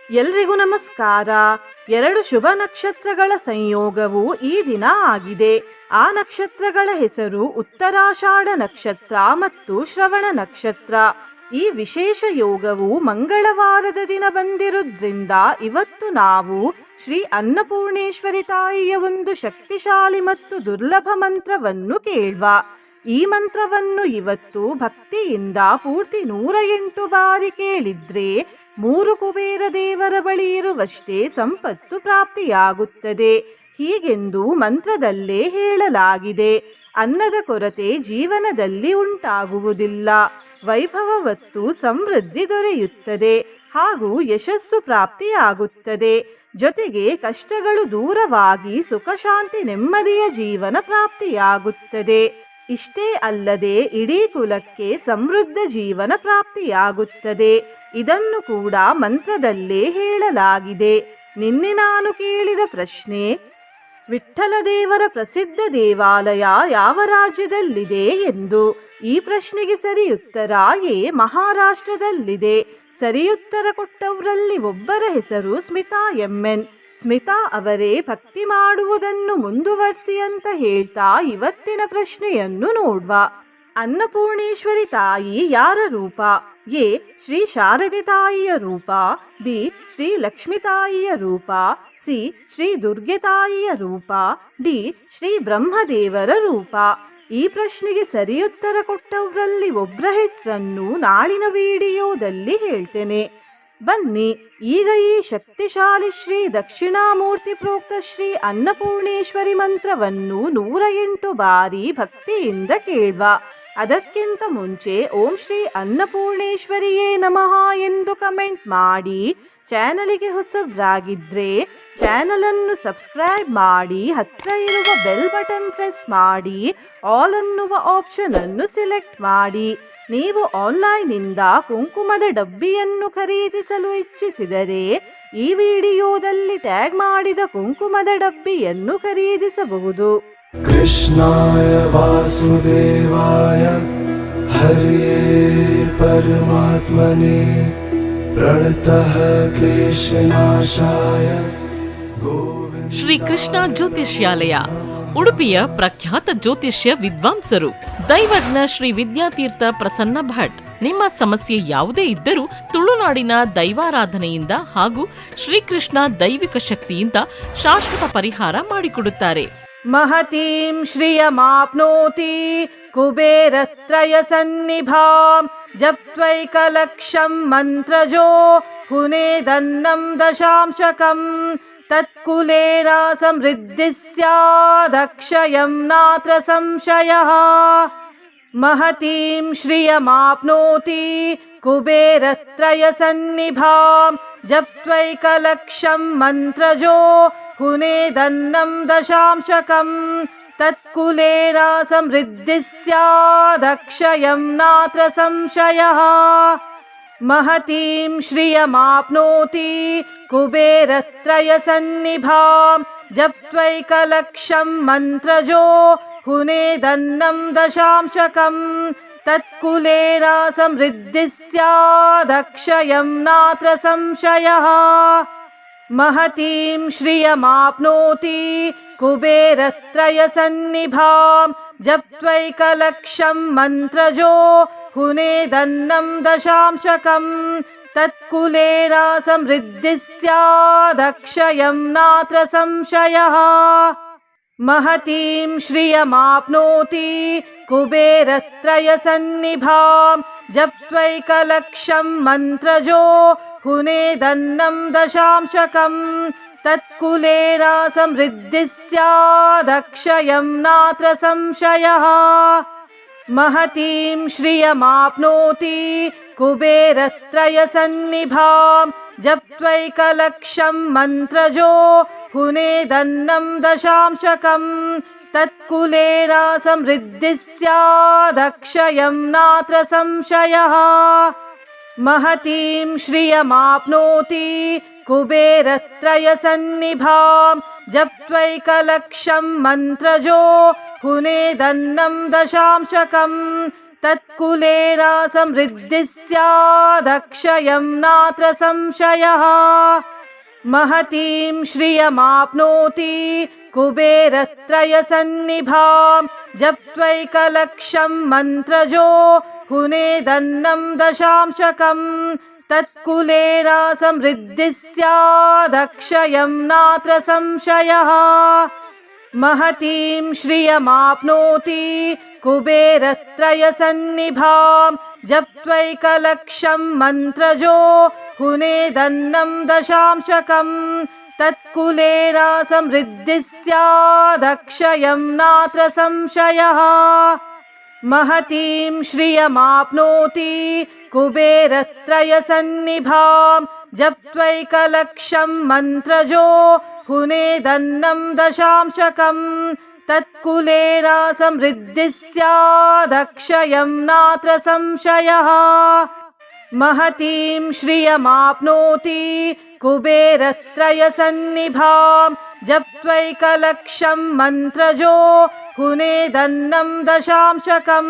ಎಲ್ರಿಗೂ ನಮಸ್ಕಾರ. 2 ಶುಭ ನಕ್ಷತ್ರಗಳ ಸಂಯೋಗವು ಈ ದಿನ ಆಗಿದೆ. ಆ ನಕ್ಷತ್ರಗಳ ಹೆಸರು ಉತ್ತರಾಷಾಢ ನಕ್ಷತ್ರ ಮತ್ತು ಶ್ರವಣ ನಕ್ಷತ್ರ. ಈ ವಿಶೇಷ ಯೋಗವು ಮಂಗಳವಾರದ ದಿನ ಬಂದಿರುವುದರಿಂದ ಇವತ್ತು ನಾವು ಶ್ರೀ ಅನ್ನಪೂರ್ಣೇಶ್ವರಿ ತಾಯಿಯ ಒಂದು ಶಕ್ತಿಶಾಲಿ ಮತ್ತು ದುರ್ಲಭ ಮಂತ್ರವನ್ನು ಕೇಳುವ. ಈ ಮಂತ್ರವನ್ನು ಇವತ್ತು ಭಕ್ತಿಯಿಂದ ಪೂರ್ತಿ 108 ಬಾರಿ ಕೇಳಿದ್ರೆ 3 ಕುಬೇರ ದೇವರ ಬಳಿ ಇರುವಷ್ಟೇ ಸಂಪತ್ತು ಪ್ರಾಪ್ತಿಯಾಗುತ್ತದೆ. ಹೀಗೆಂದು ಮಂತ್ರದಲ್ಲೇ ಹೇಳಲಾಗಿದೆ. ಅನ್ನದ ಕೊರತೆ ಜೀವನದಲ್ಲಿ ಉಂಟಾಗುವುದಿಲ್ಲ. ವೈಭವವತ್ತು ಸಮೃದ್ಧಿ ದೊರೆಯುತ್ತದೆ ಹಾಗೂ ಯಶಸ್ಸು ಪ್ರಾಪ್ತಿಯಾಗುತ್ತದೆ. ಜೊತೆಗೆ ಕಷ್ಟಗಳು ದೂರವಾಗಿ ಸುಖ ಶಾಂತಿ ನೆಮ್ಮದಿಯ ಜೀವನ ಪ್ರಾಪ್ತಿಯಾಗುತ್ತದೆ. ಇಷ್ಟೇ ಅಲ್ಲದೆ ಇಡೀ ಕುಲಕ್ಕೆ ಸಮೃದ್ಧ ಜೀವನ ಪ್ರಾಪ್ತಿಯಾಗುತ್ತದೆ. ಇದನ್ನು ಕೂಡ ಮಂತ್ರದಲ್ಲೇ ಹೇಳಲಾಗಿದೆ. ನಿನ್ನೆ ನಾನು ಕೇಳಿದ ಪ್ರಶ್ನೆ, ವಿಠ್ಠಲ ದೇವರ ಪ್ರಸಿದ್ಧ ದೇವಾಲಯ ಯಾವ ರಾಜ್ಯದಲ್ಲಿದೆ ಎಂದು. ಈ ಪ್ರಶ್ನೆಗೆ ಸರಿಯುತ್ತರ ಎ ಮಹಾರಾಷ್ಟ್ರದಲ್ಲಿದೆ. ಸರಿಯುತ್ತರ ಕೊಟ್ಟವರಲ್ಲಿ ಒಬ್ಬರ ಹೆಸರು ಸ್ಮಿತಾ MN. ಸ್ಮಿತಾ ಅವರೇ ಭಕ್ತಿ ಮಾಡುವುದನ್ನು ಮುಂದುವರಿಸಿ ಅಂತ ಹೇಳ್ತಾ ಇವತ್ತಿನ ಪ್ರಶ್ನೆಯನ್ನು ನೋಡುವ. ಅನ್ನಪೂರ್ಣೇಶ್ವರಿ ತಾಯಿ ಯಾರ ರೂಪ? ಎ ಶ್ರೀ ಶಾರದೆ ತಾಯಿಯ ರೂಪ, ಬಿ ಶ್ರೀ ಲಕ್ಷ್ಮೀ ತಾಯಿಯ ರೂಪ, ಸಿ ಶ್ರೀ ದುರ್ಗೆ ತಾಯಿಯ ರೂಪ, ಡಿ ಶ್ರೀ ಬ್ರಹ್ಮದೇವರ ರೂಪ. ಈ ಪ್ರಶ್ನೆಗೆ ಸರಿಯುತ್ತರ ಕೊಟ್ಟವರಲ್ಲಿ ಒಬ್ಬರ ಹೆಸರನ್ನು ನಾಳಿನ ವಿಡಿಯೋದಲ್ಲಿ ಹೇಳ್ತೇನೆ. ಬನ್ನಿ ಈಗ ಈ ಶಕ್ತಿಶಾಲಿ ಶ್ರೀ ದಕ್ಷಿಣಾಮೂರ್ತಿ ಪ್ರೋಕ್ತ ಶ್ರೀ ಅನ್ನಪೂರ್ಣೇಶ್ವರಿ ಮಂತ್ರವನ್ನು 108 ಬಾರಿ ಭಕ್ತಿಯಿಂದ ಕೇಳುವ. ಅದಕ್ಕಿಂತ ಮುಂಚೆ ಓಂ ಶ್ರೀ ಅನ್ನಪೂರ್ಣೇಶ್ವರಿಯೇ ನಮಃ ಎಂದು ಕಮೆಂಟ್ ಮಾಡಿ. ಚಾನಲಿಗೆ ಹೊಸಬ್ರಾಗಿದ್ರೆ ಚಾನಲ್ ಅನ್ನು ಸಬ್ಸ್ಕ್ರೈಬ್ ಮಾಡಿ, ಹತ್ರ ಇರುವ ಬೆಲ್ ಬಟನ್ ಪ್ರೆಸ್ ಮಾಡಿ, ಆಲ್ ಅನ್ನುವ ಆಪ್ಷನ್ ಅನ್ನು ಸೆಲೆಕ್ಟ್ ಮಾಡಿ. ನೀವು ಆನ್ಲೈನ್ನಿಂದ ಕುಂಕುಮದ ಡಬ್ಬಿಯನ್ನು ಖರೀದಿಸಲು ಇಚ್ಛಿಸಿದರೆ ಈ ವಿಡಿಯೋದಲ್ಲಿ ಟ್ಯಾಗ್ ಮಾಡಿದ ಕುಂಕುಮದ ಡಬ್ಬಿಯನ್ನು ಖರೀದಿಸಬಹುದು. ಕೃಷ್ಣಾಯ ವಾಸುದೇವಾಯ ಹರಿಯೇ ಪರಮಾತ್ಮನೇ ಪ್ರಣತಃ ಕ್ಲೇಶನಾಶಾಯ ಗೋವಿಂದ. ಶ್ರೀ ಕೃಷ್ಣ ಜ್ಯೋತಿಷ್ಯಾಲಯ ಉಡುಪಿಯ ಪ್ರಖ್ಯಾತ ಜ್ಯೋತಿಷ್ಯ ವಿದ್ವಾಂಸರು ದೈವಜ್ಞ ಶ್ರೀ ವಿದ್ಯಾತೀರ್ಥ ಪ್ರಸನ್ನ ಭಟ್. ನಿಮ್ಮ ಸಮಸ್ಯೆ ಯಾವುದೇ ಇದ್ದರೂ ತುಳುನಾಡಿನ ದೈವಾರಾಧನೆಯಿಂದ ಹಾಗೂ ಶ್ರೀಕೃಷ್ಣ ದೈವಿಕ ಶಕ್ತಿಯಿಂದ ಶಾಶ್ವತ ಪರಿಹಾರ ಮಾಡಿಕೊಡುತ್ತಾರೆ. ಮಹತೀಂ ಶ್ರಿಯಮಾಪ್ನೋತಿ ಕುಬೇರತ್ರಯ ಸನ್ನಿಭಾಂ ಜಪ್ತ್ವೈಕಲಕ್ಷಂ ಮಂತ್ರಜೋ ಹುನೇದನ್ನಂ ದಶಾಂಶಕಂ ತತ್ಕುಲೇನ ಸಮೃದ್ಧಿ ಸ್ಯಾದಕ್ಷಯಂ ನಾತ್ರ ಸಂಶಯಃ. ಮಹತೀಂ ಶ್ರಿಯಮಾಪ್ನೋತಿ ಕುಬೇರತ್ರಯ ಸನ್ನಿಭಾಂ ಜಪ್ತ್ವೈಕಲಕ್ಷಂ ಮಂತ್ರಜೋ ಹುನೇದನ್ನಂ ದಶಾಂಶಕಂ ತತ್ಕುಲೇನ ಸಮೃದ್ಧಿ ಸ್ಯಾದಕ್ಷಯಂ ನಾತ್ರ ಸಂಶಯಃ. ಮಹತೀಂ ಶ್ರಿಯಮಾಪ್ನೋತಿ ಕುಬೇರತ್ರಯ ಸನ್ನಿಭಾಂ ಜಪ್ತ್ವೈಕಲಕ್ಷಂ ಮಂತ್ರಜೋ ಹುನೇದನ್ನಂ ದಶಾಂಶಕಂ ತತ್ಕುಲೇನ ಸಮೃದ್ಧಿ ಸ್ಯಾದಕ್ಷಯಂ ನಾತ್ರ ಸಂಶಯಃ. ಮಹತೀಂ ಶ್ರಿಯಮಾಪ್ನೋತಿ ಕುಬೇರತ್ರಯ ಸನ್ನಿಭಾಂ ಜಪ್ತ್ವೈಕಲಕ್ಷಂ ಮಂತ್ರಜೋ ಹುನೇದನ್ನಂ ದಶಾಂಶಕಂ ತತ್ಕುಲೇನ ಸಮೃದ್ಧಿ ಸ್ಯಾದಕ್ಷಯಂ ನಾತ್ರ ಸಂಶಯಃ. ಮಹತೀಂ ಶ್ರಿಯಮಾಪ್ನೋತಿ ಕುಬೇರತ್ರಯ ಸನ್ನಿಭಾಂ ಜಪ್ತ್ವೈಕಲಕ್ಷಂ ಮಂತ್ರಜೋ ಹುನೇದನ್ನಂ ದಶಾಂಶಕಂ ತತ್ಕುಲೇನ ಸಮೃದ್ಧಿ ಸ್ಯಾದಕ್ಷಯಂ ನಾತ್ರ ಸಂಶಯಃ. ಮಹತೀಂ ಶ್ರಿಯಮಾಪ್ನೋತಿ ಕುಬೇರತ್ರಯ ಸನ್ನಿಭಾಂ ಜಪ್ತ್ವೈಕಲಕ್ಷಂ ಮಂತ್ರಜೋ ಹುನೇದನ್ನಂ ದಶಾಂಶಕಂ ತತ್ಕುಲೇನ ಸಮೃದ್ಧಿ ಸ್ಯಾದಕ್ಷಯಂ ನಾತ್ರ ಸಂಶಯಃ. ಮಹತೀಂ ಶ್ರಿಯಮಾಪ್ನೋತಿ ಕುಬೇರತ್ರಯ ಸನ್ನಿಭಾಂ ಜಪ್ತ್ವೈಕಲಕ್ಷಂ ಮಂತ್ರಜೋ ಹುನೇದನ್ನಂ ದಶಾಂಶಕಂ तत्कुलेन समृद्धिः स्यादक्षयं नात्र संशयः। महतीं श्रियमाप्नोति कुबेरत्रयसन्निभां जप्त्वैकलक्षं मन्त्रजो हुनेदन्नं दशांशकं। तत्कुलेन समृद्धिः स्यादक्षयं नात्र संशयः। महतीं श्रियमाप्नोति कुबेरत्रयसन्निभां जप्त्वैकलक्षं मन्त्रजो हुनेदन्नं दशांशकं। तत्कुलेन समृद्धिः स्यादक्षयं नात्र संशयः। महतीं श्रियमाप्नोति कुबेरत्रयसन्निभां जप्त्वैकलक्षं मन्त्रजो हुनेदन्नं दशांशकं। तत्कुलेन समृद्धिः स्यादक्षयं नात्र संशयः। महतीं श्रियमाप्नोति कुबेरत्रयसन्निभां जप्त्वैकलक्षं मन्त्रजो हुनेदन्नं दशांशकं।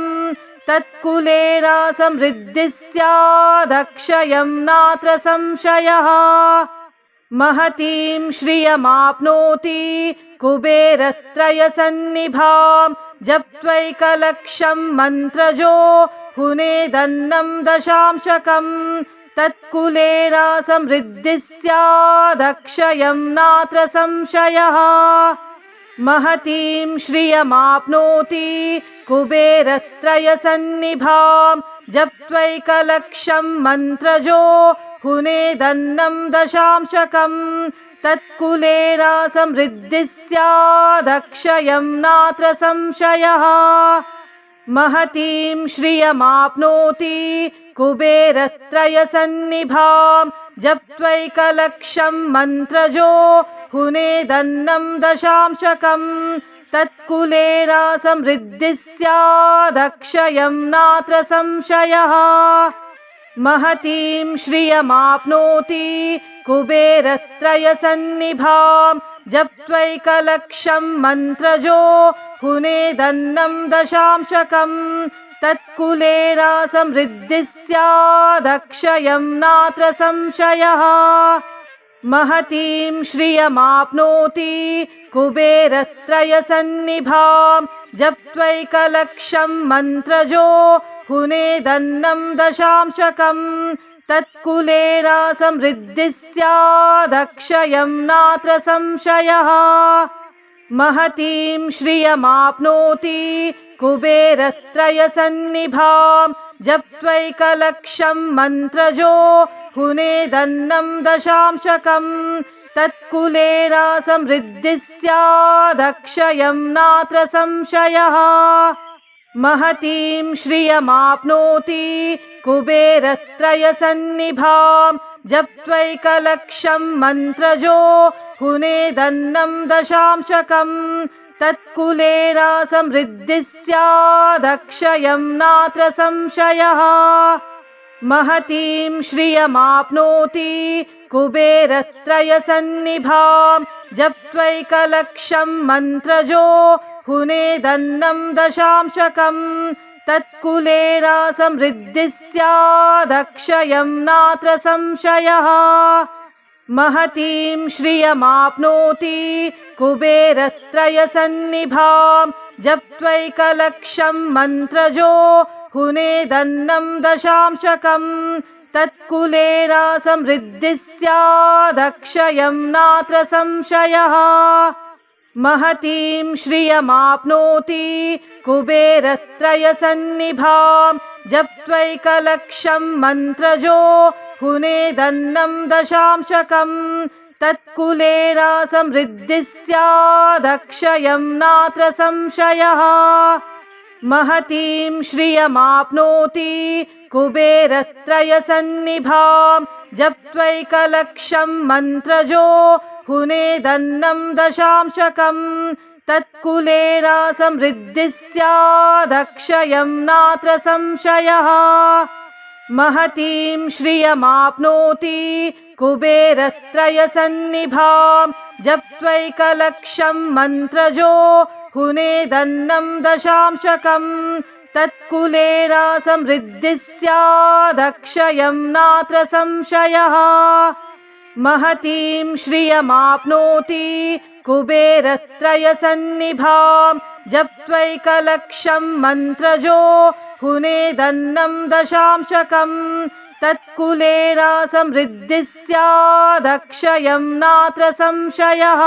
तत्कुलेन समृद्धिः स्यादक्षयं नात्र संशयः। महतीं श्रियमाप्नोति कुबेरत्रयसन्निभां जप्त्वैकलक्षं मन्त्रजो हुनेदन्नं दशांशकं। तत्कुलेन समृद्धिः स्यादक्षयं नात्र संशयः। महतीं श्रियमाप्नोति कुबेरत्रयसन्निभां जप्त्वैकलक्षं मन्त्रजो हुनेदन्नं दशांशकं। तत्कुलेन समृद्धिः स्यादक्षयं नात्र संशयः। महतीं श्रियमाप्नोति कुबेरत्रयसन्निभां जप्त्वैकलक्षं मन्त्रजो हुनेदन्नं दशांशकं। तत्कुलेन समृद्धिः स्यादक्षयं नात्र संशयः। महतीं श्रियमाप्नोति कुबेरत्रयसन्निभां जप्त्वैकलक्षं मन्त्रजो हुनेदन्नं दशांशकं। तत्कुलेन समृद्धिः स्यादक्षयं नात्र संशयः। महतीं श्रियमाप्नोति कुबेरत्रयसन्निभां जप्त्वैकलक्षं मन्त्रजो हुनेदन्नं दशांशकं। तत्कुलेन समृद्धिः स्यादक्षयं नात्र संशयः। महतीं श्रियमाप्नोति कुबेरत्रयसन्निभां जप्त्वैकलक्षं मन्त्रजो हुनेदन्नं दशांशकं। तत्कुलेन समृद्धिः स्यादक्षयं नात्र संशयः। महतीं श्रियमाप्नोति कुबेरत्रयसन्निभां जप्त्वैकलक्षं मन्त्रजो हुनेदन्नं दशांशकं। तत्कुलेन समृद्धिः स्यादक्षयं नात्र संशयः। महतीं श्रियमाप्नोति कुबेरत्रयसन्निभां जप्त्वैकलक्षं मन्त्रजो हुनेदन्नं दशांशकं। तत्कुलेन समृद्धिः स्यादक्षयं नात्र संशयः। महतीं श्रियमाप्नोति कुबेरत्रयसन्निभां जप्त्वैकलक्षं मन्त्रजो हुनेदन्नं दशांशकं। तत्कुलेन समृद्धिः स्यादक्षयं नात्र संशयः। महतीं श्रियमाप्नोति कुबेरत्रयसन्निभां जप्त्वैकलक्षं मन्त्रजो हुनेदन्नं दशांशकं। तत्कुलेन समृद्धिः स्यादक्षयं नात्र संशयः। महतीं श्रियमाप्नोति कुबेरत्रयसन्निभां जप्त्वैकलक्षं मन्त्रजो हुनेदन्नं दशांशकं। तत्कुलेन समृद्धिः स्यादक्षयं नात्र संशयः। महतीं श्रियमाप्नोति कुबेरत्रयसन्निभां जप्त्वैकलक्षं मन्त्रजो हुनेदन्नं दशांशकं। तत्कुलेन समृद्धिः स्यादक्षयं नात्र संशयः महतीं श्रियमाप्नोति कुबेरत्रयसन्निभां जप्त्वैकलक्षं मन्त्रजो हुनेदन्नं दशांशकं तत्कुलेन समृद्धिः स्यादक्षयं नात्र संशयः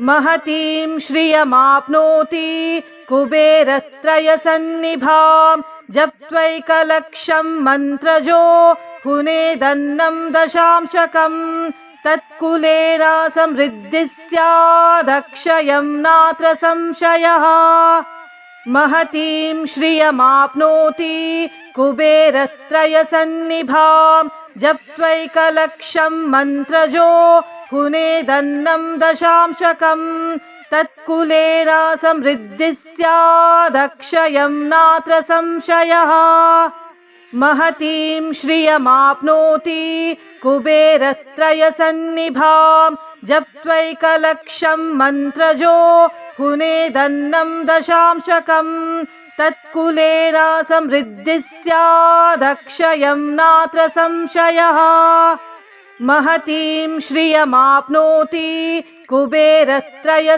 महतीं श्रियमाप्नोति कुबेरत्रयसन्निभां जप्त्वैकलक्षं मन्त्रजो हुनेदन्नं दशांशकं तत्कुलेन समृद्धिः स्यादक्षयं नात्र संशयः महतीं श्रियमाप्नोति कुबेरत्रयसन्निभां जप्त्वैकलक्षं मन्त्रजो हुनेदन्नं दशांशकं तत्कुलेन समृद्धिः स्यादक्षयं नात्र संशयः महतीं श्रियमाप्नोति कुबेरत्रयसन्निभां जप्त्वैकलक्षं मन्त्रजो हुनेदन्नं दशांशकं तत्कुलेन समृद्धिः स्यादक्षयं नात्र संशयः महतीं श्रियमाप्नोति कुबेरत्रयसन्निभां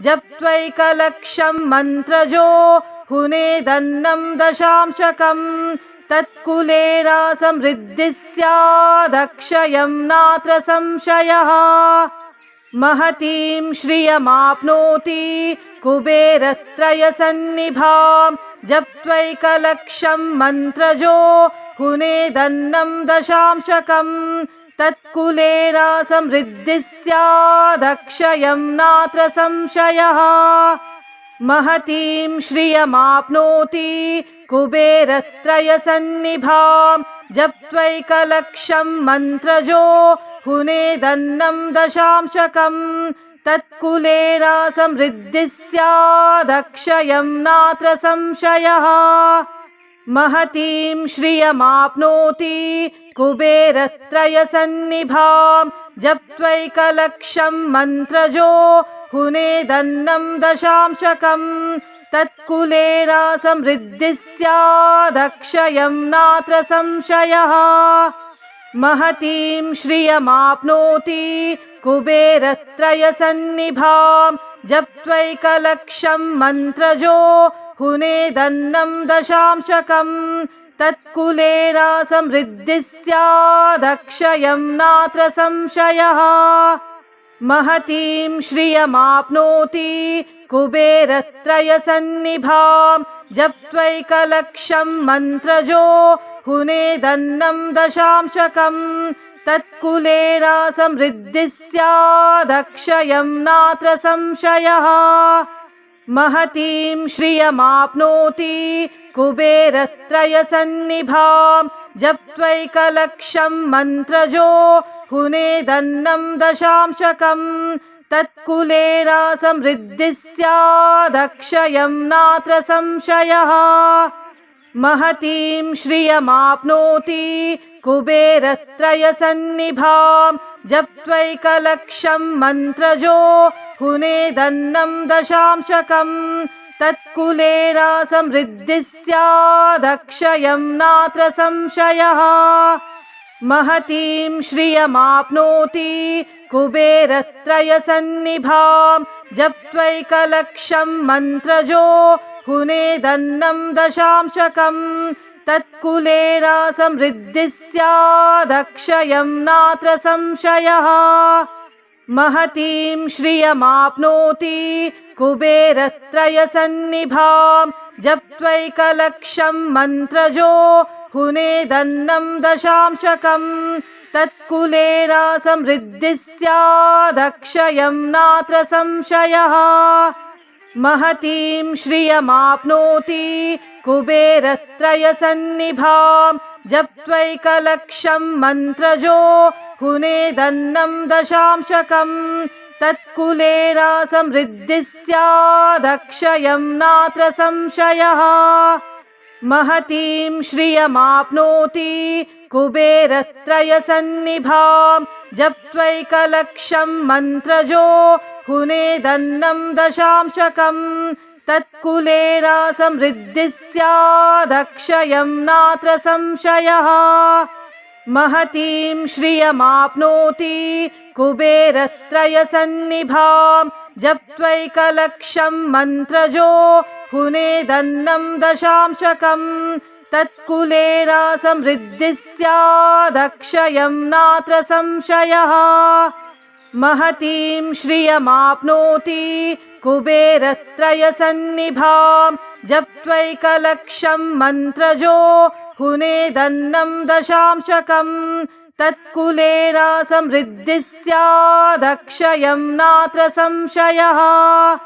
जप्त्वैकलक्षं मन्त्रजो हुनेदन्नं दशांशकं तत्कुलेन समृद्धिः स्यादक्षयं नात्र संशयः महतीं श्रियमाप्नोति कुबेरत्रयसन्निभां जप्त्वैकलक्षं मन्त्रजो हुनेदन्नं दशांशकं तत्कुलेन समृद्धिः स्यादक्षयं नात्र संशयः महतीं श्रियमाप्नोति कुबेरत्रयसन्निभां जप्त्वैकलक्षं मन्त्रजो हुनेदन्नं दशांशकं तत्कुलेन समृद्धिः स्यादक्षयं नात्र संशयः महतीं श्रियमाप्नोति कुबेरत्रयसन्निभां जप्त्वैकलक्षं मन्त्रजो हुनेदन्नं दशांशकं तत्कुलेन समृद्धिः स्यादक्षयं नात्र संशयः महतीं श्रियमाप्नोति कुबेरत्रयसन्निभां जप्त्वैकलक्षं मन्त्रजो हुनेदन्नं दशांशकं तत्कुलेन समृद्धिः स्यादक्षयं नात्र संशयः महतीं श्रियमाप्नोति कुबेरत्रयसन्निभां जप्त्वैकलक्षं मन्त्रजो हुनेदन्नं दशांशकं तत्कुलेन समृद्धिः स्यादक्षयं नात्र संशयः महतीं श्रियमाप्नोति कुबेरत्रयसन्निभां जप्त्वैकलक्षं मन्त्रजो हुनेदन्नं दशांशकं तत्कुलेन समृद्धिः स्यादक्षयं नात्र संशयः महतीं श्रियमाप्नोति कुबेरत्रयसन्निभां जप्त्वैकलक्षं मन्त्रजो हुनेदन्नं दशांशकं तत्कुलेन समृद्धिः स्यादक्षयं नात्र संशयः महतीं श्रियमाप्नोति कुबेरत्रयसन्निभां जप्त्वैकलक्षं मन्त्रजो हुनेदन्नं दशांशकं तत्कुलेन समृद्धिः स्यादक्षयं नात्र संशयः महतीं श्रियमाप्नोति कुबेरत्रयसन्निभां जप्त्वैकलक्षं मन्त्रजो हुनेदन्नं दशांशकं तत्कुलेन समृद्धिः स्यादक्षयं नात्र संशयः महतीं श्रियमाप्नोति कुबेरत्रयसन्निभां जप्त्वैकलक्षं मन्त्रजो हुनेदन्नं दशांशकं तत्कुलेन समृद्धिः स्यादक्षयं नात्र संशयः महतीं श्रियमाप्नोति कुबेरत्रयसन्निभां जप्त्वैकलक्षं मन्त्रजो हुनेदन्नं दशांशकं तत्कुलेनासमृद्धिः स्यादक्षयं नात्र संशयः। महतीं श्रियमाप्नोति कुबेरत्रयसन्निभां जप्त्वैकलक्षं मन्त्रजो हुनेदन्नं दशांशकम्। तत्कुलेनासमृद्धिः स्यादक्षयं नात्र संशयः। महतीं श्रियमाप्नोति कुबेरत्रयसन्निभां जप्त्वैकलक्षं मन्त्रजो हुनेदन्नं दशांशकम्। तत्कुलेनासमृद्धिः स्यादक्षयं नात्र संशयः।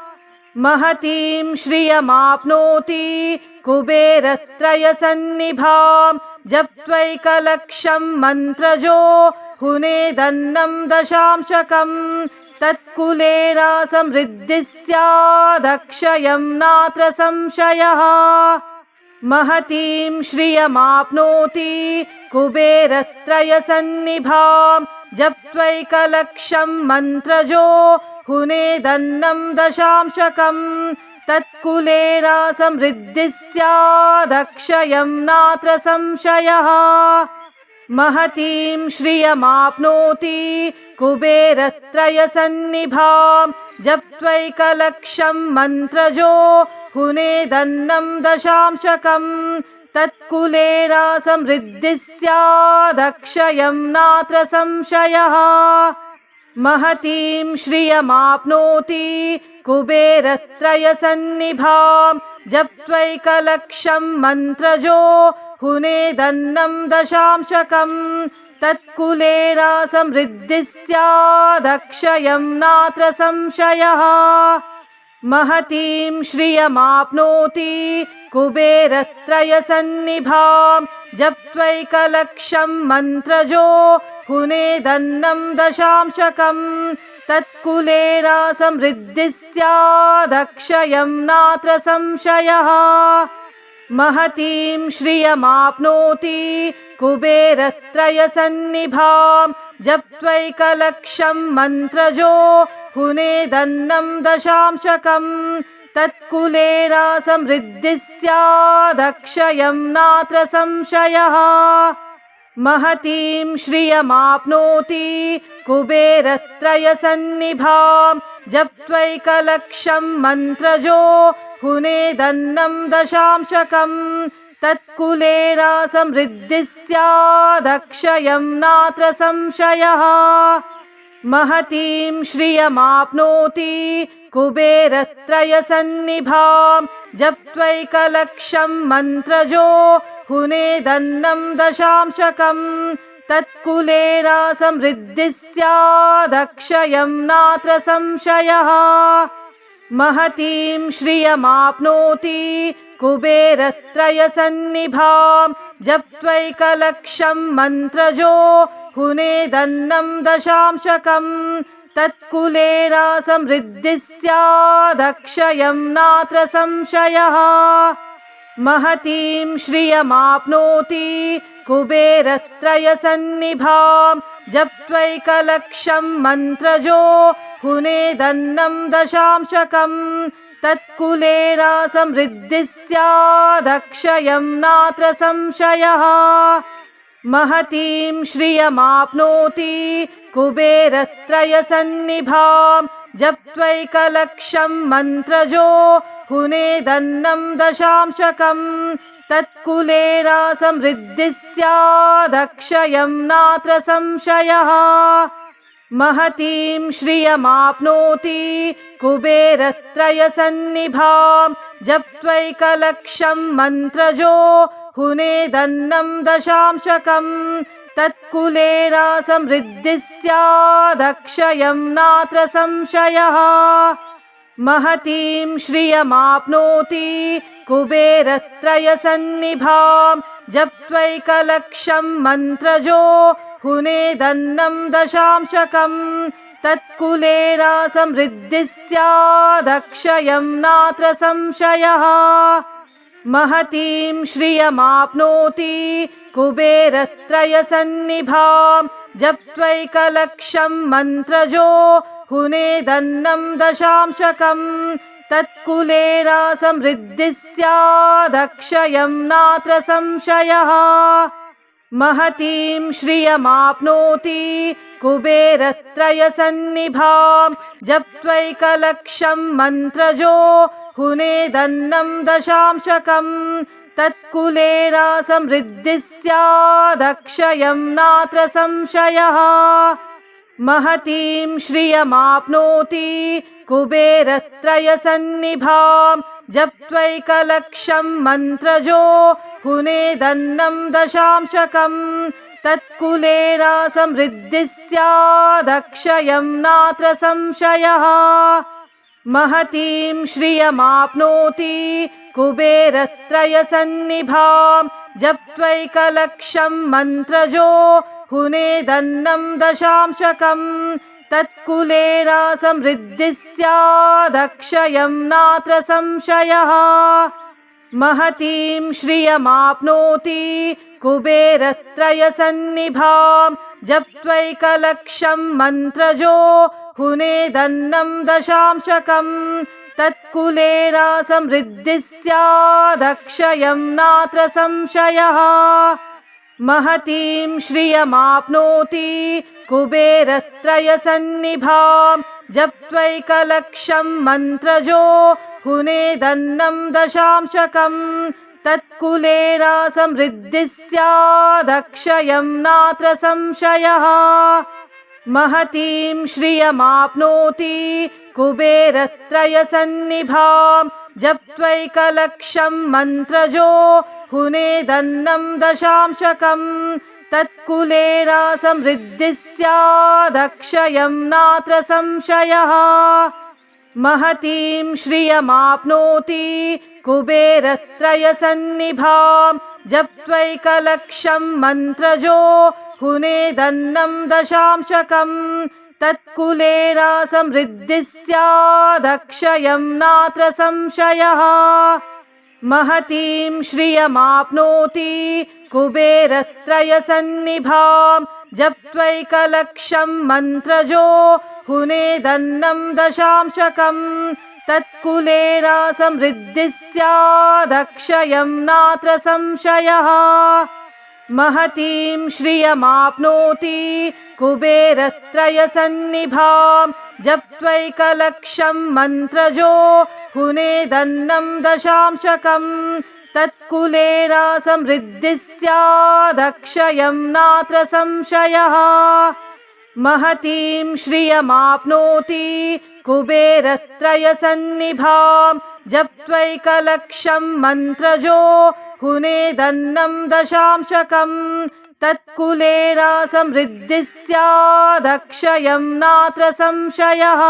महतीं श्रियमाप्नोति कुबेरत्रयसन्निभां जप्त्वैकलक्षं मन्त्रजो हुनेदन्नं दशांशकम्। तत्कुलेनासमृद्धिः स्यादक्षयं नात्र संशयः। महतीं श्रियमाप्नोति कुबेरत्रयसन्निभां जप्त्वैकलक्षं मन्त्रजो हुनेदन्नं दशांशकम्। तत्कुलेनासमृद्धिः स्यादक्षयं नात्र संशयः। महतीं श्रियमाप्नोति कुबेरत्रयसन्निभां जप्त्वैकलक्षं मन्त्रजो हुनेदन्नं दशांशकम्। तत्कुलेनासमृद्धिः स्यादक्षयं नात्र संशयः। महतीं श्रियमाप्नोति कुबेरत्रयसन्निभां जप्त्वैकलक्षं मन्त्रजो हुनेदन्नं दशांशकम्। तत्कुलेनासमृद्धिः स्यादक्षयं नात्र संशयः। महतीं श्रियमाप्नोति कुबेरत्रयसन्निभां जप्त्वैकलक्षं मन्त्रजो हुनेदन्नं दशांशकम्। तत्कुलेनासमृद्धिः स्यादक्षयं नात्र संशयः। महतीं श्रियमाप्नोति कुबेरत्रयसन्निभां जप्त्वैकलक्षं मन्त्रजो हुनेदन्नं दशांशकम्। तत्कुलेनासमृद्धिः स्यादक्षयं नात्र संशयः। महतीं श्रियमाप्नोति कुबेरत्रयसन्निभां जप्त्वैकलक्षं मन्त्रजो हुनेदन्नं दशांशकम्। तत्कुलेनासमृद्धिः स्यादक्षयं नात्र संशयः। महतीं श्रियमाप्नोति कुबेरत्रयसन्निभां जप्त्वैकलक्षं मन्त्रजो हुनेदन्नं दशांशकम्। तत्कुलेनासमृद्धिः स्यादक्षयं नात्र संशयः। महतीं श्रियमाप्नोति कुबेरत्रयसन्निभां जप्त्वैकलक्षं मन्त्रजो हुनेदन्नं दशांशकम्। तत्कुलेनासमृद्धिः स्यादक्षयं नात्र संशयः। महतीं श्रियमाप्नोति कुबेरत्रयसन्निभां जप्त्वैकलक्षं मन्त्रजो हुनेदन्नं दशांशकम्। तत्कुलेनासमृद्धिः स्यादक्षयं नात्र संशयः। महतीं श्रियमाप्नोति कुबेरत्रयसन्निभां जप्त्वैकलक्षं मन्त्रजो हुनेदन्नं दशांशकम्। तत्कुलेनासमृद्धिः स्यादक्षयं नात्र संशयः। महतीं श्रियमाप्नोति कुबेरत्रयसन्निभां जप्त्वैकलक्षं मन्त्रजो हुनेदन्नं दशांशकम्। तत्कुलेनासमृद्धिः स्यादक्षयं नात्र संशयः। महतीं श्रियमाप्नोति कुबेरत्रयसन्निभां जप्त्वैकलक्षं मन्त्रजो हुनेदन्नं दशांशकम्। तत्कुलेनासमृद्धिः स्यादक्षयं नात्र संशयः। महतीं श्रियमाप्नोति कुबेरत्रयसन्निभां जप्त्वैकलक्षं मन्त्रजो हुनेदन्नं दशांशकम्। तत्कुलेन समृद्धिः स्यादक्षयं नात्र संशयः। महतीं श्रियमाप्नोति कुबेरत्रयसन्निभां जप्त्वैकलक्षं मन्त्रजो हुनेदन्नं दशांशकम्। तत्कुलेन समृद्धिः स्यादक्षयं नात्र संशयः। महतीं श्रियमाप्नोति कुबेरत्रयसन्निभां जप्त्वैकलक्षं मन्त्रजो हुनेदन्नं दशांशकम्। तत्कुलेन समृद्धिः स्यादक्षयं नात्र संशयः। महतीं श्रियमाप्नोति कुबेरत्रयसन्निभां जप्त्वैकलक्षं मन्त्रजो हुनेदन्नं दशांशकम्। तत्कुलेन समृद्धिः स्यादक्षयं नात्र संशयः। महतीं श्रियमाप्नोति कुबेरत्रयसन्निभां जप्त्वैकलक्षं मन्त्रजो हुनेदन्नं दशांशकम्। तत्कुलेन समृद्धिः स्यादक्षयं नात्र संशयः। महतीं श्रियमाप्नोति कुबेरत्रयसन्निभां जप्त्वैकलक्षं मन्त्रजो हुनेदन्नं दशांशकम्। तत्कुलेन समृद्धिः स्यादक्षयं नात्र संशयः। महतीं श्रियमाप्नोति कुबेरत्रयसन्निभां जप्त्वैकलक्षं मन्त्रजो हुनेदन्नं दशांशकम्। तत्कुलेन समृद्धिः स्यादक्षयं नात्र संशयः। महतीं श्रियमाप्नोति कुबेरत्रयसन्निभां जप्त्वैकलक्षं मन्त्रजो हुनेदन्नं दशांशकम्। तत्कुलेन समृद्धिः स्यादक्षयं नात्र संशयः। महतीं श्रियमाप्नोति कुबेरत्रयसन्निभां जप्त्वैकलक्षं मन्त्रजो हुनेदन्नं दशांशकम्। तत्कुलेन समृद्धिः स्यादक्षयं नात्र संशयः। महतीं श्रियमाप्नोति कुबेरत्रयसन्निभां जप्त्वैकलक्षं मन्त्रजो हुनेदन्नं दशांशकम्। तत्कुलेन समृद्धिः स्यादक्षयं नात्र संशयः। महतीं श्रियमाप्नोति कुबेरत्रयसन्निभां जप्त्वैकलक्षं मन्त्रजो हुनेदन्नं दशांशकम्। तत्कुलेन समृद्धिः स्यादक्षयं नात्र संशयः।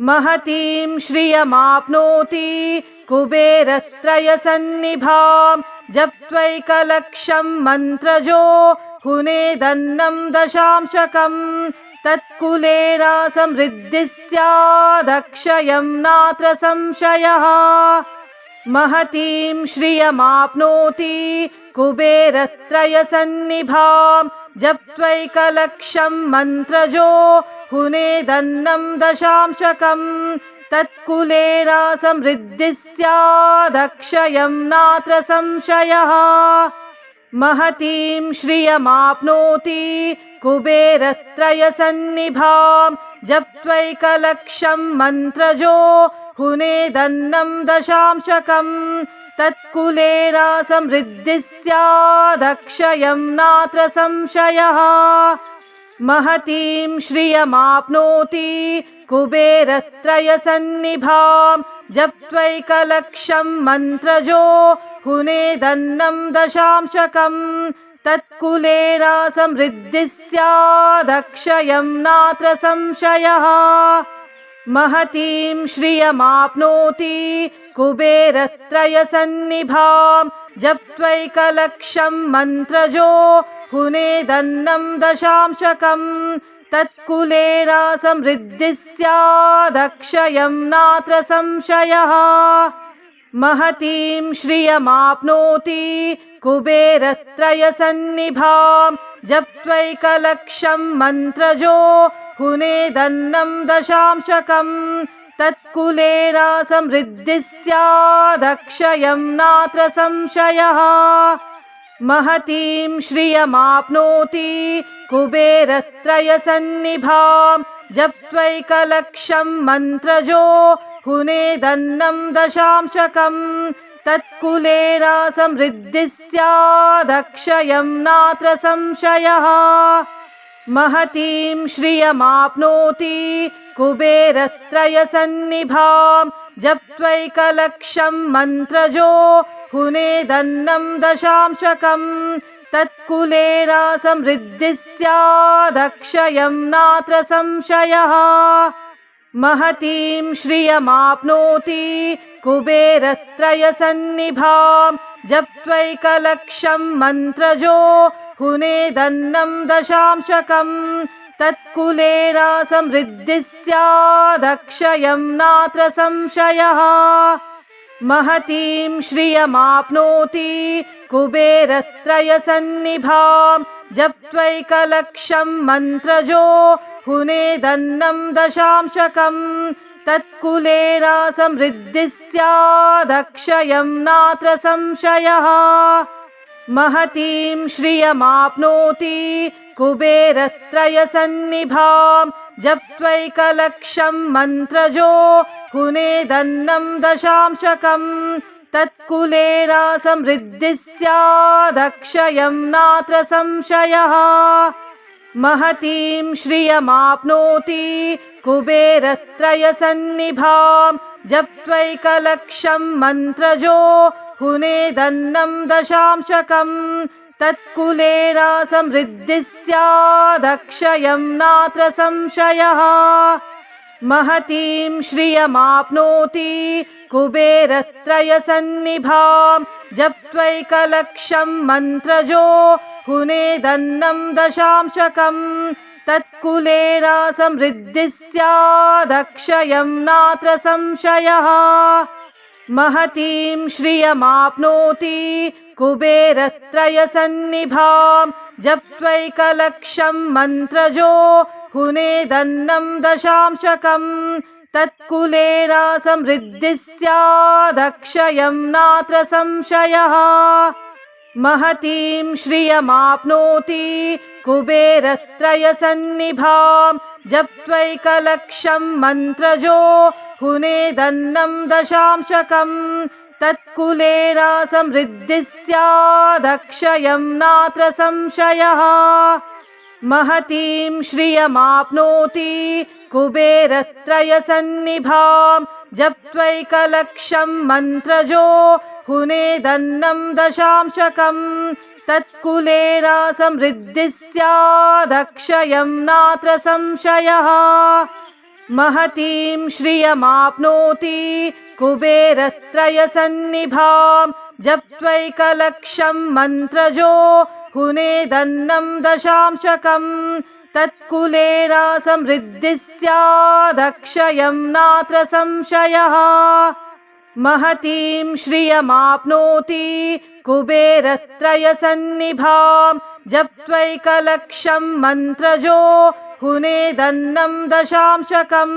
महतीं श्रियमाप्नोति कुबेरत्रयसन्निभां जप्त्वैकलक्षं मन्त्रजो हुनेदन्नं दशांशकम्। तत्कुलेन समृद्धिः स्यादक्षयं नात्र संशयः। महतीं श्रियमाप्नोति कुबेरत्रयसन्निभां जप्त्वैकलक्षं मन्त्रजो हुनेदन्नं दशांशकम्। तत्कुलेन समृद्धिः स्यादक्षयं नात्र संशयः। महतीं श्रियमाप्नोति कुबेरत्रयसन्निभां जप्त्वैकलक्षं मन्त्रजो हुनेदन्नं दशांशकम्। तत्कुलेन समृद्धिः स्यादक्षयं नात्र संशयः। महतीं श्रियमाप्नोति कुबेरत्रयसन्निभां जप्त्वैकलक्षं मन्त्रजो हुनेदन्नं दशांशकम्। तत्कुलेन समृद्धिः स्यादक्षयं नात्र संशयः। महतीं श्रियमाप्नोति कुबेरत्रयसन्निभां जप्त्वैकलक्षं मन्त्रजो हुनेदन्नं दशांशकम्। तत्कुलेन समृद्धिः स्यादक्षयं नात्र संशयः। महतीं श्रियमाप्नोति कुबेरत्रयसन्निभां जप्त्वैकलक्षं मन्त्रजो हुनेदन्नं दशांशकम्। तत्कुलेन समृद्धिः स्यादक्षयं नात्र संशयः महतीं श्रियमाप्नोति कुबेरत्रयसन्निभां जप्त्वैकलक्षं मन्त्रजो हुनेदन्नं दशांशकं तत्कुलेन समृद्धिः स्यादक्षयं नात्र संशयः महतीं श्रियमाप्नोति कुबेरत्रयसन्निभां जप्त्वैकलक्षं मन्त्रजो हुनेदन्नं दशांशकं तत्कुलेन समृद्धिः स्यादक्षयं नात्र संशयः महतीं श्रियमाप्नोति कुबेरत्रयसन्निभां जप्त्वैकलक्षं मन्त्रजो हुनेदन्नं दशांशकं तत्कुलेन समृद्धिः स्यादक्षयं नात्र संशयः महतीं श्रियमाप्नोति कुबेरत्रयसन्निभां जप्त्वैकलक्षं मन्त्रजो हुनेदन्नं दशांशकं तत्कुलेन समृद्धिः स्यादक्षयं नात्र संशयः महतीं श्रियमाप्नोति कुबेरत्रयसन्निभां जप्त्वैकलक्षं मन्त्रजो हुनेदन्नं दशांशकं तत्कुलेन समृद्धिः स्यादक्षयं नात्र संशयः महतीं श्रियमाप्नोति कुबेरत्रयसन्निभां जप्त्वैकलक्षं मन्त्रजो हुनेदन्नं दशांशकं तत्कुलेन समृद्धिः स्यादक्षयं नात्र संशयः महतीं श्रियमाप्नोति कुबेरत्रयसन्निभां जप्त्वैकलक्षं मन्त्रजो हुनेदन्नं दशांशकं तत्कुलेन समृद्धिः स्यादक्षयं नात्र संशयः महतीं श्रियमाप्नोति कुबेरत्रयसन्निभां जप्त्वैकलक्षं मन्त्रजो हुनेदन्नं दशांशकं तत्कुलेन समृद्धिः स्यादक्षयं नात्र संशयः महतीं श्रियमाप्नोति कुबेरत्रयसन्निभां जप्त्वैकलक्षं मन्त्रजो हुनेदन्नं दशांशकं तत्कुलेन समृद्धिः स्यादक्षयं नात्र संशयः महतीं श्रियमाप्नोति कुबेरत्रयसन्निभां जप्त्वैकलक्षं मन्त्रजो हुनेदन्नं दशांशकं तत्कुलेन समृद्धिः स्यादक्षयं नात्र संशयः महतीं श्रियमाप्नोति कुबेरत्रयसन्निभां जप्त्वैकलक्षं मन्त्रजो हुनेदन्नं दशांशकं तत्कुलेन समृद्धिः स्यादक्षयं नात्र संशयः महतीं श्रियमाप्नोति कुबेरत्रयसन्निभां जप्त्वैकलक्षं मन्त्रजो हुनेदन्नं दशांशकं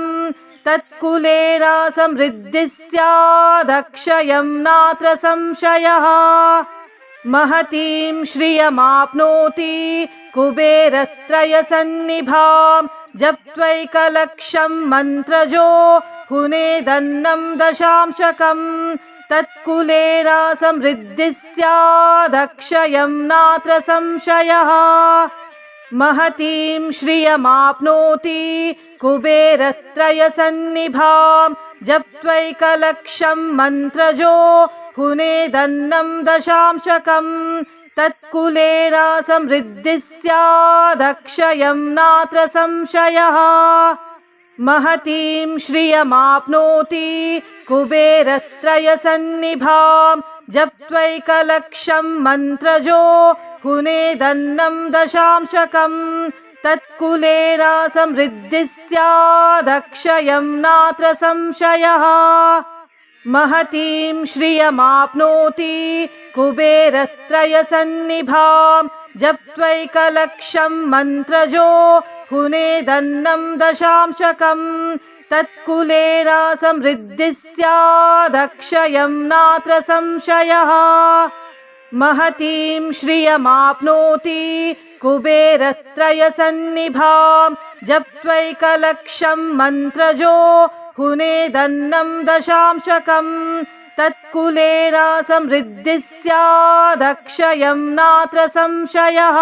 तत्कुलेन समृद्धिः स्यादक्षयं नात्र संशयः महतीं श्रियमाप्नोति कुबेरत्रयसन्निभां जप्त्वैकलक्षं मन्त्रजो हुनेदन्नं दशांशकं तत्कुलेन समृद्धिः स्यादक्षयं नात्र संशयः महतीं श्रियमाप्नोति कुबेरत्रयसन्निभां जप्त्वैकलक्षं मन्त्रजो हुनेदन्नं दशांशकं तत्कुलेन समृद्धिः स्यादक्षयं नात्र संशयः महतीं श्रियमाप्नोति कुबेरत्रयसन्निभां जप्त्वैकलक्षं मन्त्रजो हुनेदन्नं दशांशकं तत्कुलेन समृद्धिः स्यादक्षयं नात्र संशयः महतीं श्रियमाप्नोति कुबेरत्रयसन्निभां जप्त्वैकलक्षं मन्त्रजो हुनेदन्नं दशांशकं तत्कुलेन समृद्धिः स्यादक्षयं नात्र संशयः। महतीं श्रियमाप्नोति कुबेरत्रयसन्निभां जप्त्वैकलक्षं मन्त्रजो हुनेदन्नं दशांशकम्। तत्कुलेन समृद्धिः स्यादक्षयं नात्र संशयः।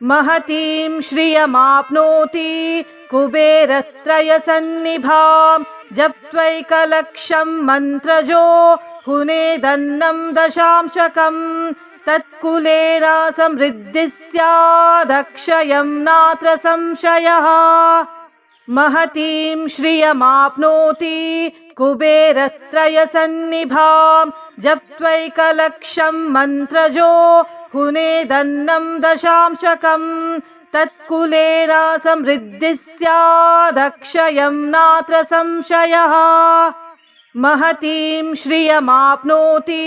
महतीं श्रियमाप्नोति कुबेरत्रयसन्निभां जप्त्वैकलक्षं मन्त्रजो हुनेदन्नं दशांशकम्। तत्कुलेन समृद्धिः स्यादक्षयं नात्र संशयः। महतीं श्रियमाप्नोति कुबेरत्रयसन्निभां जप्त्वैकलक्षं मन्त्रजो हुनेदन्नं दशांशकम्। तत्कुलेन समृद्धिः स्यादक्षयं नात्र संशयः। महतीं श्रियमाप्नोति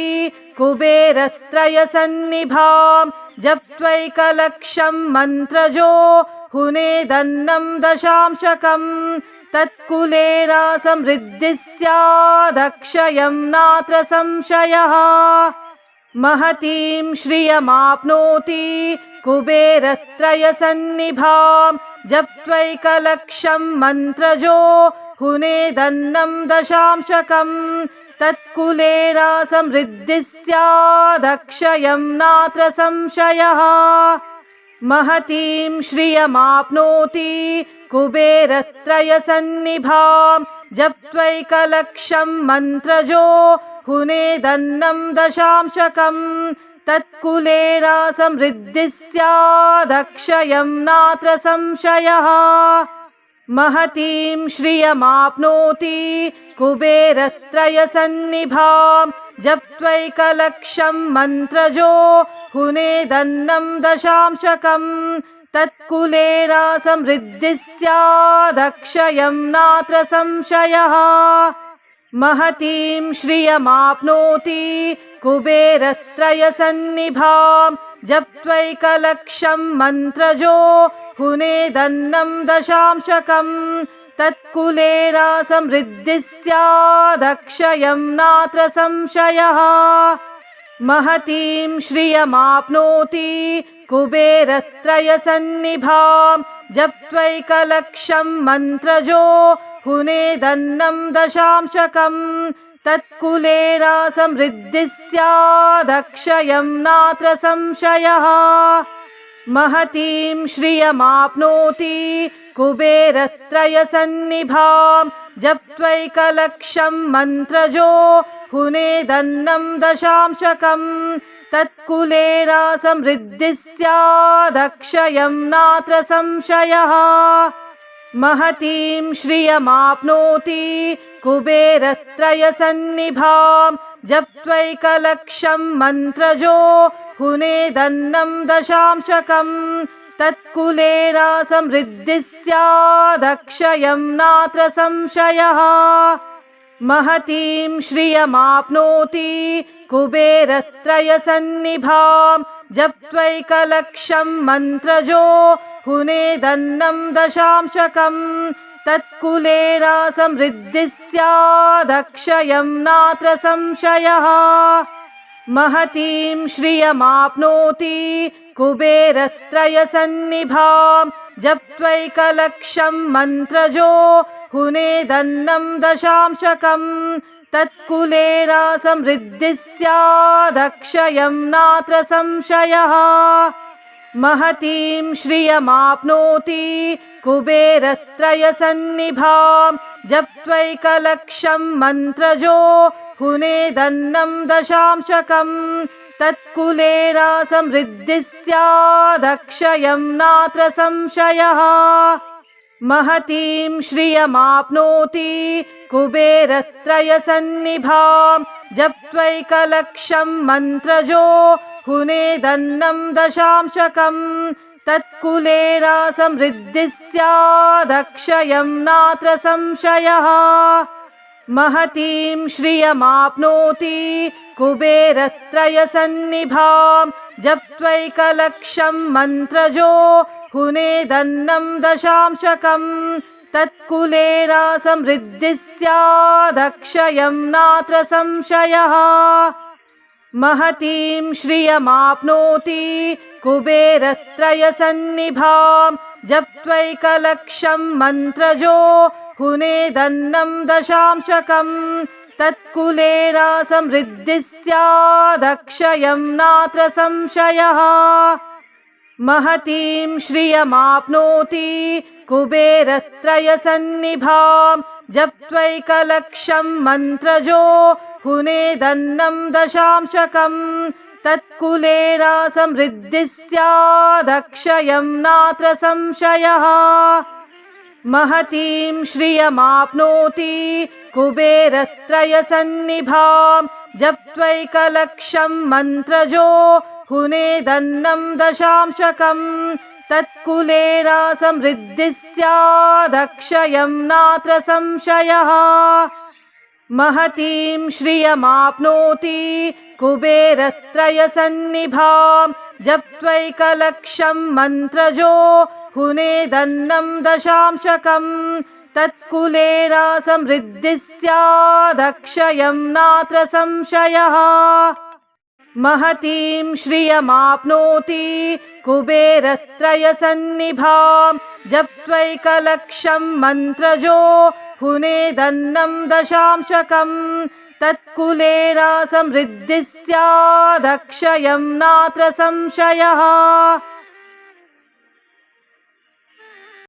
कुबेरत्रयसन्निभां जप्त्वैकलक्षं मन्त्रजो हुनेदन्नं दशांशकम्। तत्कुलेन समृद्धिः स्यादक्षयं नात्र संशयः। महतीं श्रियमाप्नोति कुबेरत्रयसन्निभां जप्त्वैकलक्षं मन्त्रजो हुनेदन्नं दशांशकम्। तत्कुलेन समृद्धिः स्यादक्षयं नात्र संशयः। महतीं श्रियमाप्नोति कुबेरत्रयसन्निभां जप्त्वैकलक्षं मन्त्रजो हुनेदन्नं दशांशकम्। तत्कुलेन समृद्धिः स्यादक्षयं नात्र संशयः। महतीं श्रियमाप्नोति कुबेरत्रयसन्निभां जप्त्वैकलक्षं मन्त्रजो हुनेदन्नं दशांशकम्। तत्कुलेन समृद्धिः स्यादक्षयं नात्र संशयः। महतीं श्रियमाप्नोति कुबेरत्रयसन्निभां जप्त्वैकलक्षं मन्त्रजो हुनेदन्नं दशांशकम्। तत्कुलेन समृद्धिः स्यादक्षयं नात्र संशयः। महतीं श्रियमाप्नोति कुबेरत्रयसन्निभां जप्त्वैकलक्षं मन्त्रजो हुनेदन्नं दशांशकम्। तत्कुलेन समृद्धिः स्यादक्षयं नात्र संशयः। महतीं श्रियमाप्नोति कुबेरत्रयसन्निभां जप्त्वैकलक्षं मन्त्रजो हुनेदन्नं दशांशकम्। तत्कुलेन समृद्धिः स्यादक्षयं नात्र संशयः। महतीं श्रियमाप्नोति कुबेरत्रयसन्निभां जप्त्वैकलक्षं मन्त्रजो हुनेदन्नं दशांशकम्। तत्कुलेन समृद्धिः स्यादक्षयं नात्र संशयः। महतीं श्रियमाप्नोति कुबेरत्रयसन्निभां जप्त्वैकलक्षं मन्त्रजो हुनेदन्नं दशांशकम्। तत्कुलेन समृद्धिः स्यादक्षयं नात्र संशयः। महतीं श्रियमाप्नोति कुबेरत्रयसन्निभां जप्त्वैकलक्षं मन्त्रजो हुनेदन्नं दशांशकम्। तत्कुलेन समृद्धिः स्यादक्षयं नात्र संशयः। महतीं श्रियमाप्नोति कुबेरत्रयसन्निभां जप्त्वैकलक्षं मन्त्रजो हुनेदन्नं दशांशकम्। तत्कुलेन समृद्धिः स्यादक्षयं नात्र संशयः। महतीं श्रियमाप्नोति कुबेरत्रयसन्निभां जप्त्वैकलक्षं मन्त्रजो हुनेदन्नं दशांशकम्। तत्कुलेन समृद्धिः स्यादक्षयं नात्र संशयः। महतीं श्रियमाप्नोति कुबेरत्रयसन्निभां जप्त्वैकलक्षं मन्त्रजो हुनेदन्नं दशांशकम्। तत्कुलेन समृद्धिः स्यादक्षयं नात्र संशयः। महतीं श्रियमाप्नोति कुबेरत्रयसन्निभां जप्त्वैकलक्षं मन्त्रजो हुनेदन्नं दशांशकम्। तत्कुलेन समृद्धिः स्यादक्षयं नात्र संशयः। महतीं श्रियमाप्नोति कुबेरत्रयसन्निभां जप्त्वैकलक्षं मन्त्रजो हुनेदन्नं दशांशकम्। तत्कुलेन समृद्धिः स्यादक्षयं नात्र संशयः। महतीं श्रियमाप्नोति कुबेरत्रयसन्निभां जप्त्वैकलक्षं मन्त्रजो हुनेदन्नं दशांशकम्। तत्कुलेन समृद्धिः स्यादक्षयं नात्र संशयः। महतीं श्रियमाप्नोति कुबेरत्रयसन्निभां जप्त्वैकलक्षं मन्त्रजो हुनेदन्नं दशांशकम्। तत्कुलेन समृद्धिः स्यादक्षयं नात्र संशयः। महतीं श्रियमाप्नोति कुबेरत्रयसन्निभां जप्त्वैकलक्षं मन्त्रजो हुनेदन्नं दशांशकम्। तत्कुलेन समृद्धिः स्यादक्षयं नात्र संशयः।